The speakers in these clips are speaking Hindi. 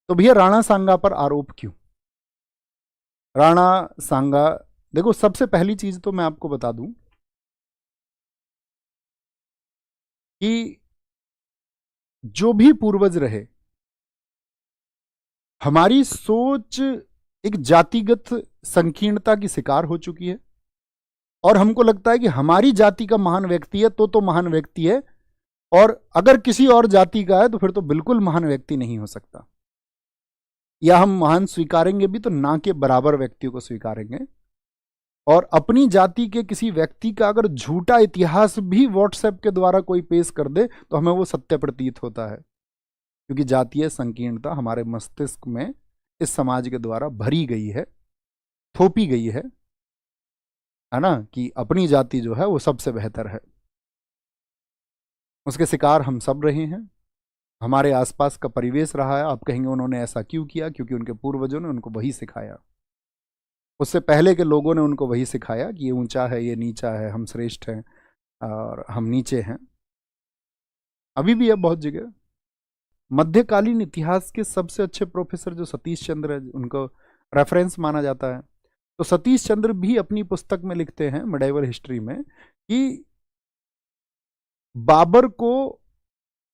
तो भैया राणा सांगा पर आरोप क्यों? राणा सांगा, देखो सबसे पहली चीज तो मैं आपको बता दूं कि जो भी पूर्वज रहे, हमारी सोच एक जातिगत संकीर्णता की शिकार हो चुकी है और हमको लगता है कि हमारी जाति का महान व्यक्ति है तो महान व्यक्ति है, और अगर किसी और जाति का है तो फिर तो बिल्कुल महान व्यक्ति नहीं हो सकता, या हम महान स्वीकारेंगे भी तो ना के बराबर व्यक्तियों को स्वीकारेंगे। और अपनी जाति के किसी व्यक्ति का अगर झूठा इतिहास भी व्हाट्सएप के द्वारा कोई पेश कर दे तो हमें वो सत्य प्रतीत होता है, क्योंकि जातीय संकीर्णता हमारे मस्तिष्क में इस समाज के द्वारा भरी गई है, थोपी गई है ना, कि अपनी जाति जो है वो सबसे बेहतर है। उसके शिकार हम सब रहे हैं, हमारे आसपास का परिवेश रहा है। आप कहेंगे उन्होंने ऐसा क्यों किया? क्योंकि उनके पूर्वजों ने उनको वही सिखाया, उससे पहले के लोगों ने उनको वही सिखाया कि ये ऊंचा है, ये नीचा है, हम श्रेष्ठ हैं और हम नीचे हैं। अभी भी है बहुत जगह। मध्यकालीन इतिहास के सबसे अच्छे प्रोफेसर जो सतीश चंद्र है, उनको रेफरेंस माना जाता है। तो सतीश चंद्र भी अपनी पुस्तक में लिखते हैं मिडाइवल हिस्ट्री में कि बाबर को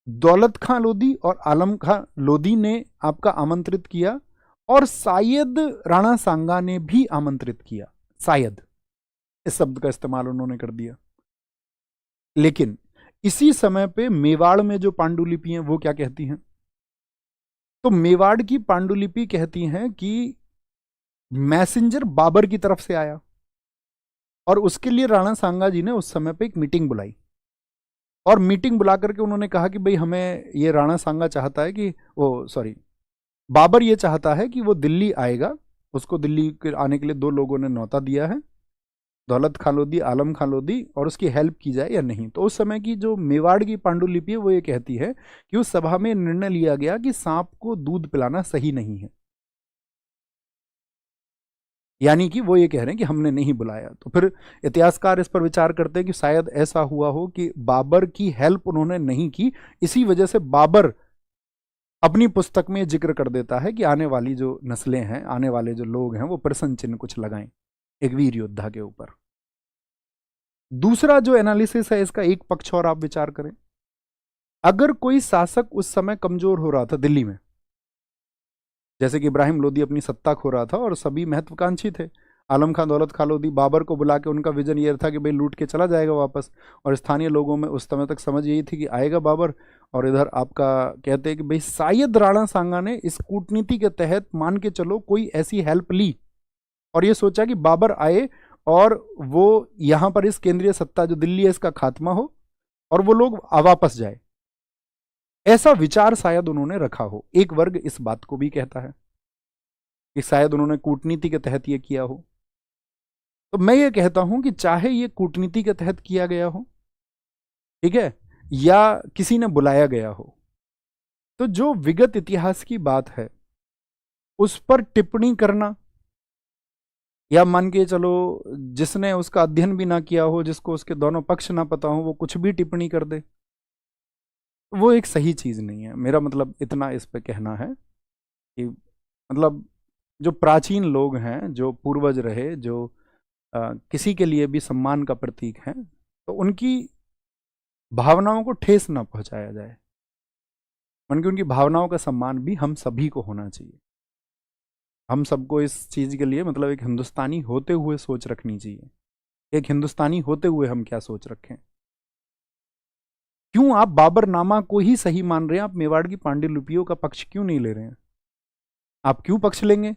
दौलत खां लोदी और आलम खां लोदी ने आपका आमंत्रित किया, और शायद राणा सांगा ने भी आमंत्रित किया, शायद इस शब्द का इस्तेमाल उन्होंने कर दिया। लेकिन इसी समय पे मेवाड़ में जो पांडुलिपि हैं वो क्या कहती हैं? तो मेवाड़ की पांडुलिपि कहती हैं कि मैसेंजर बाबर की तरफ से आया और उसके लिए राणा सांगा जी ने उस समय पे एक मीटिंग बुलाई, और मीटिंग बुला करके उन्होंने कहा कि भाई हमें ये राणा सांगा चाहता है कि बाबर ये चाहता है कि वो दिल्ली आएगा, उसको दिल्ली के आने के लिए 2 लोगों ने न्योता दिया है, दौलत खां लोदी, आलम खां लोदी, और उसकी हेल्प की जाए या नहीं। तो उस समय की जो मेवाड़ की पांडुलिपि है वो ये कहती है कि उस सभा में निर्णय लिया गया कि सांप को दूध पिलाना सही नहीं है, यानी कि वो ये कह रहे हैं कि हमने नहीं बुलाया। तो फिर इतिहासकार इस पर विचार करते हैं कि शायद ऐसा हुआ हो कि बाबर की हेल्प उन्होंने नहीं की, इसी वजह से बाबर अपनी पुस्तक में जिक्र कर देता है कि आने वाली जो नस्लें हैं, आने वाले जो लोग हैं, वो प्रश्न चिन्ह कुछ लगाएं एक वीर योद्धा के ऊपर। दूसरा जो एनालिसिस है इसका, एक पक्ष और आप विचार करें, अगर कोई शासक उस समय कमजोर हो रहा था दिल्ली में, जैसे कि इब्राहिम लोदी अपनी सत्ता खो रहा था और सभी महत्वाकांक्षी थे, आलम खां, दौलत खां लोदी बाबर को बुला के उनका विजन ये था कि भाई लूट के चला जाएगा वापस, और स्थानीय लोगों में उस समय तक समझ यही थी कि आएगा बाबर, और इधर आपका कहते हैं कि भाई शायद राणा सांगा ने इस कूटनीति के तहत मान के चलो कोई ऐसी हेल्प ली और ये सोचा कि बाबर आए और वो यहां पर इस केंद्रीय सत्ता जो दिल्ली है इसका खात्मा हो और वो लोग वापस जाए, ऐसा विचार शायद उन्होंने रखा हो। एक वर्ग इस बात को भी कहता है कि शायद उन्होंने कूटनीति के तहत ये किया हो। तो मैं ये कहता हूं कि चाहे ये कूटनीति के तहत किया गया हो, ठीक है, या किसी ने बुलाया गया हो, तो जो विगत इतिहास की बात है उस पर टिप्पणी करना, या मान के चलो जिसने उसका अध्ययन भी ना किया हो, जिसको उसके दोनों पक्ष ना पता हो, वो कुछ भी टिप्पणी कर दे, वो एक सही चीज नहीं है। मेरा मतलब इतना इस पे कहना है कि मतलब जो प्राचीन लोग हैं, जो पूर्वज रहे, जो किसी के लिए भी सम्मान का प्रतीक है, तो उनकी भावनाओं को ठेस ना पहुंचाया जाए, उनकी भावनाओं का सम्मान भी हम सभी को होना चाहिए। हम सबको इस चीज के लिए मतलब एक हिंदुस्तानी होते हुए सोच रखनी चाहिए। एक हिंदुस्तानी होते हुए हम क्या सोच रखें? क्यों आप बाबरनामा को ही सही मान रहे हैं? आप मेवाड़ की पांडुलिपियों का पक्ष क्यों नहीं ले रहे हैं? आप क्यों पक्ष लेंगे?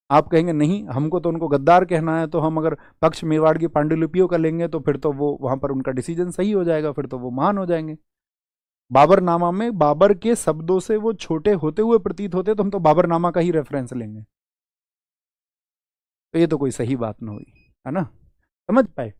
आप कहेंगे नहीं, हमको तो उनको गद्दार कहना है, तो हम अगर पक्ष मेवाड़ की पांडुलिपियों का लेंगे तो फिर तो वो वहां पर उनका डिसीजन सही हो जाएगा, फिर तो वो महान हो जाएंगे। बाबरनामा में बाबर के शब्दों से वो छोटे होते हुए प्रतीत होते, तो हम तो बाबरनामा का ही रेफरेंस लेंगे। तो ये तो कोई सही बात ना हुई, है ना? समझ पाए?